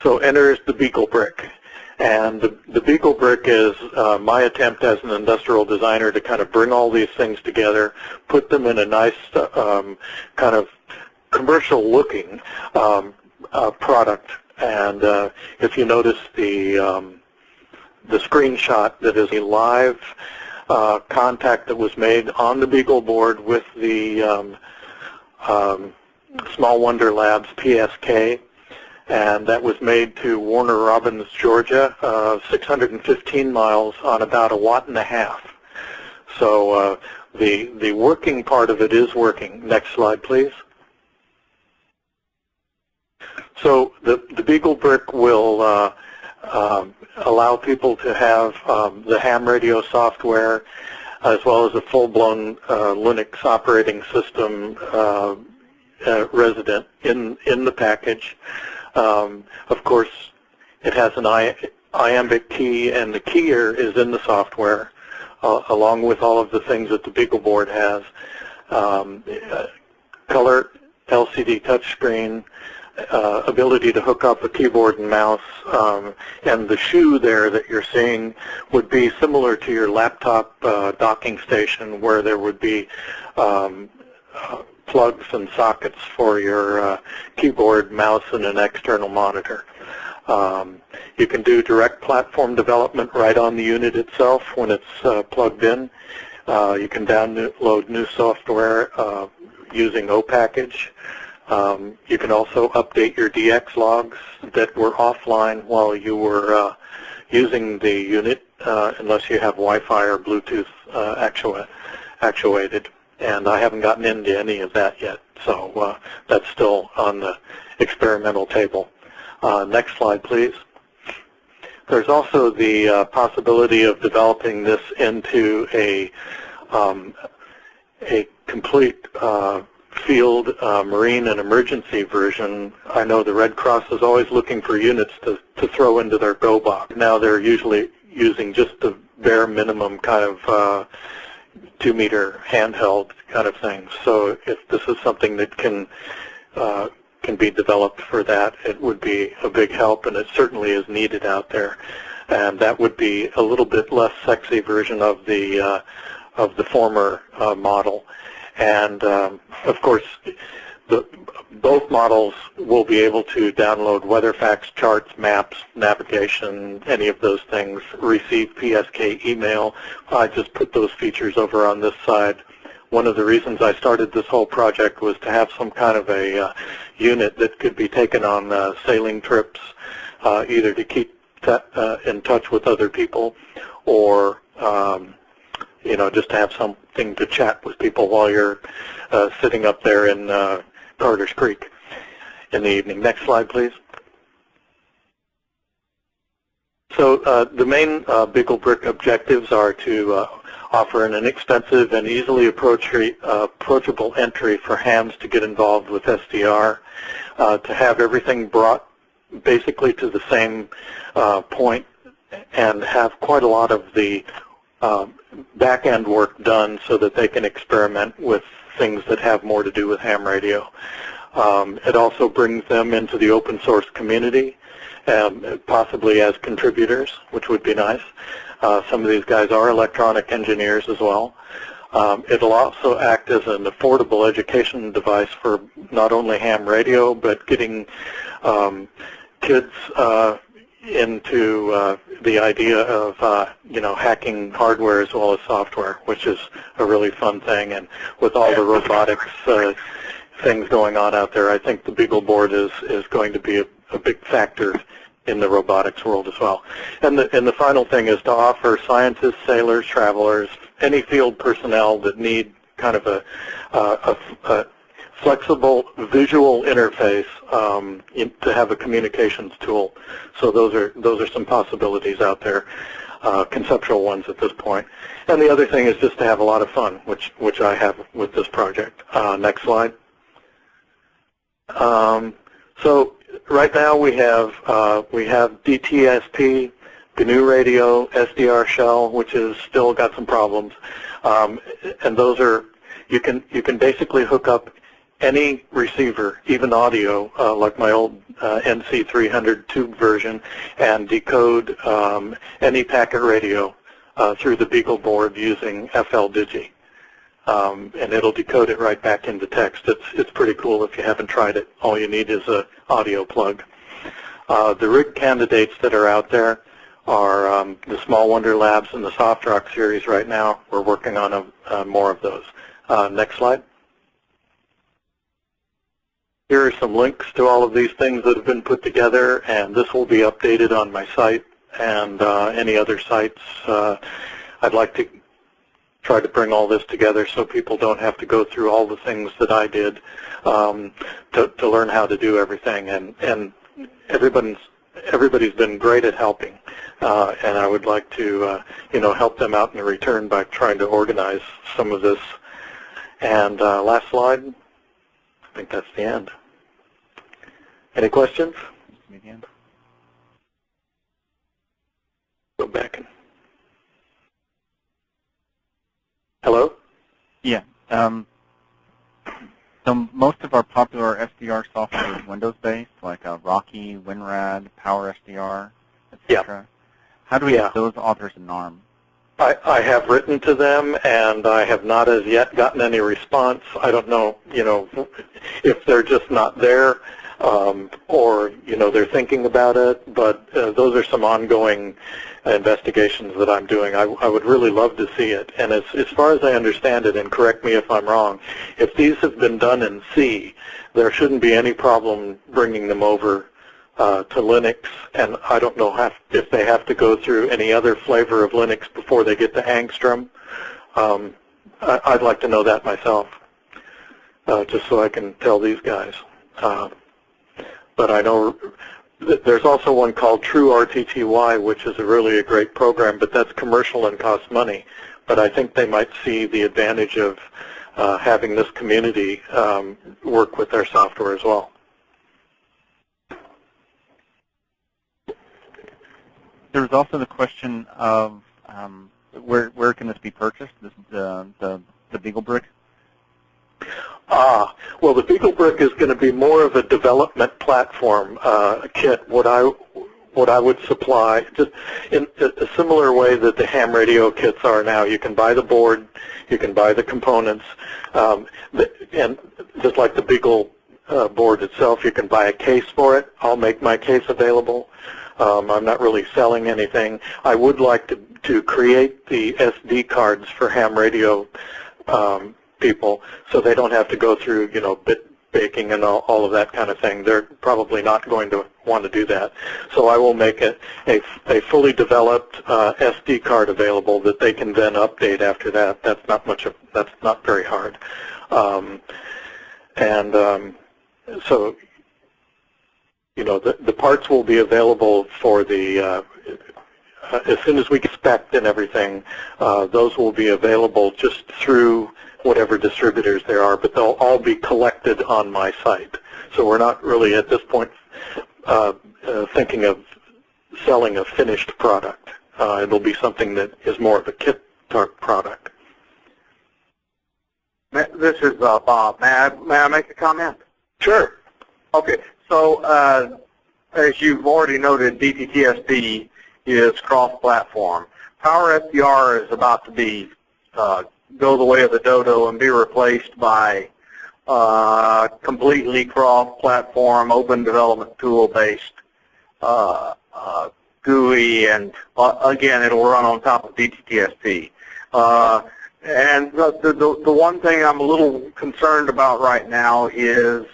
So enters the BeagleBrick. And the BeagleBrick is my attempt as an industrial designer to kind of bring all these things together, put them in a nice kind of commercial-looking product. And if you notice the screenshot, that is a live contact that was made on the Beagle board with the Small Wonder Labs PSK. And that was made to Warner Robins, Georgia, 615 miles on about 1.5 watts. So the working part of it is working. Next slide, please. So the BeagleBrick will allow people to have the ham radio software as well as a full-blown Linux operating system resident in the package. Of course, it has an iambic key, and the keyer is in the software, along with all of the things that the Beagle board has. Color LCD touchscreen, ability to hook up a keyboard and mouse, and the shoe there that you're seeing would be similar to your laptop docking station, where there would be plugs and sockets for your keyboard, mouse, and an external monitor. You can do direct platform development right on the unit itself when it's plugged in. You can download new software using OPackage. You can also update your DX logs that were offline while you were using the unit, unless you have Wi-Fi or Bluetooth actuated. And I haven't gotten into any of that yet, so that's still on the experimental table. Next slide, please. There's also the possibility of developing this into a complete field marine and emergency version. I know the Red Cross is always looking for units to throw into their Go box. Now they're usually using just the bare minimum kind of 2-meter handheld kind of thing. So if this is something that can be developed for that, it would be a big help, and it certainly is needed out there. And that would be a little bit less sexy version of the former model. And of course, both models will be able to download weather facts, charts, maps, navigation, any of those things, receive PSK email. I just put those features over on this side. One of the reasons I started this whole project was to have some kind of a unit that could be taken on sailing trips, either to keep in touch with other people, or you know, just to have something to chat with people while you're sitting up there in Carter's Creek in the evening. Next slide, please. So the main BeagleBrick objectives are to offer an inexpensive and easily approachable entry for hams to get involved with SDR, to have everything brought basically to the same point, and have quite a lot of the back-end work done so that they can experiment with things that have more to do with ham radio. It also brings them into the open source community, possibly as contributors, which would be nice. Some of these guys are electronic engineers as well. It'll also act as an affordable education device for not only ham radio, but getting kids into the idea of you know, hacking hardware as well as software, which is a really fun thing. And with all the robotics things going on out there, I think the Beagle board is going to be a big factor in the robotics world as well. And the final thing is to offer scientists, sailors, travelers, any field personnel that need kind of a flexible visual interface to have a communications tool. So those are some possibilities out there, conceptual ones at this point. And the other thing is just to have a lot of fun, which I have with this project. Next slide. So right now we have DTSP, GNU radio, SDR shell, which has still got some problems, and those are you can basically hook up any receiver, even audio, like my old NC300 tube version, and decode any packet radio through the Beagle board using FL-Digi. And it'll decode it right back into text. It's pretty cool if you haven't tried it. All you need is an audio plug. The rig candidates that are out there are the Small Wonder Labs and the Soft Rock series right now. We're working on more of those. Next slide. Here are some links to all of these things that have been put together, and this will be updated on my site and any other sites. I'd like to try to bring all this together so people don't have to go through all the things that I did to learn how to do everything. And everybody's been great at helping, and I would like to help them out in return by trying to organize some of this. And last slide. I think that's the end. Any questions? Go back and. Hello? Yeah. So most of our popular SDR software is Windows-based, like Rocky, WinRAD, Power SDR, etc. Yeah. How do we get those authors in ARM? I have written to them, and I have not as yet gotten any response. I don't know, if they're just not there, or they're thinking about it. But those are some ongoing investigations that I'm doing. I would really love to see it. And as far as I understand it, and correct me if I'm wrong, if these have been done in C, there shouldn't be any problem bringing them over to Linux, and I don't know if they have to go through any other flavor of Linux before they get to Angstrom. I'd like to know that myself, just so I can tell these guys. But I know there's also one called True RTTY, which is really a great program, but that's commercial and costs money. But I think they might see the advantage of having this community work with their software as well. There was also the question of where can this be purchased, the BeagleBrick? Well, the BeagleBrick is going to be more of a development platform kit. What I would supply, just in a similar way that the ham radio kits are now. You can buy the board, you can buy the components, and just like the Beagle board itself, you can buy a case for it. I'll make my case available. I'm not really selling anything. I would like to create the SD cards for ham radio people, so they don't have to go through, bit baking and all of that kind of thing. They're probably not going to want to do that. So I will make a fully developed SD card available that they can then update after that. That's not very hard. So the parts will be available for the as soon as we get spec'd and everything. Those will be available just through whatever distributors there are, but they'll all be collected on my site. So we're not really at this point thinking of selling a finished product. It'll be something that is more of a kit product. This is Bob. May I make a comment? Sure. Okay. So as you've already noted, DTTSD is cross-platform. Power SDR is about to be go the way of the dodo and be replaced by completely cross-platform, open development tool-based GUI, and again, it'll run on top of DTTSD. And the one thing I'm a little concerned about right now is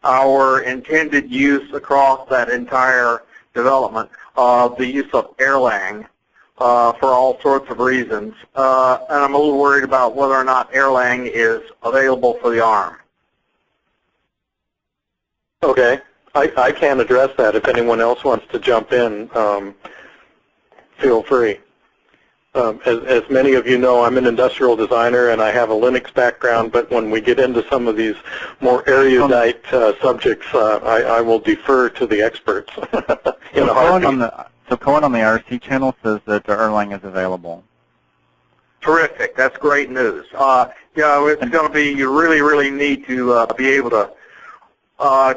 our intended use across that entire development of the use of Erlang for all sorts of reasons. And I'm a little worried about whether or not Erlang is available for the ARM. Okay. I can address that. If anyone else wants to jump in, feel free. As many of you know, I'm an industrial designer and I have a Linux background, but when we get into some of these more erudite subjects, I will defer to the experts. So Cohen on the IRC channel says that Erlang is available. Terrific. That's great news. It's going to be really, really neat to be able to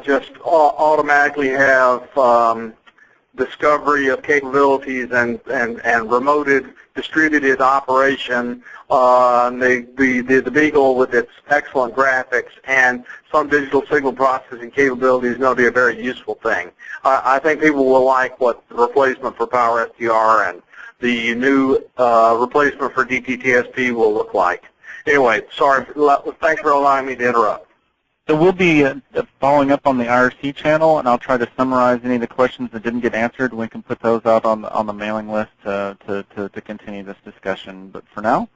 just automatically have discovery of capabilities and remoted distributed operation. The Beagle with its excellent graphics and some digital signal processing capabilities is going to be a very useful thing. I think people will like what the replacement for Power SDR and the new replacement for DTTSP will look like. Anyway, sorry. Thanks for allowing me to interrupt. So we'll be following up on the IRC channel, and I'll try to summarize any of the questions that didn't get answered. We can put those out on the mailing list to continue this discussion. But for now,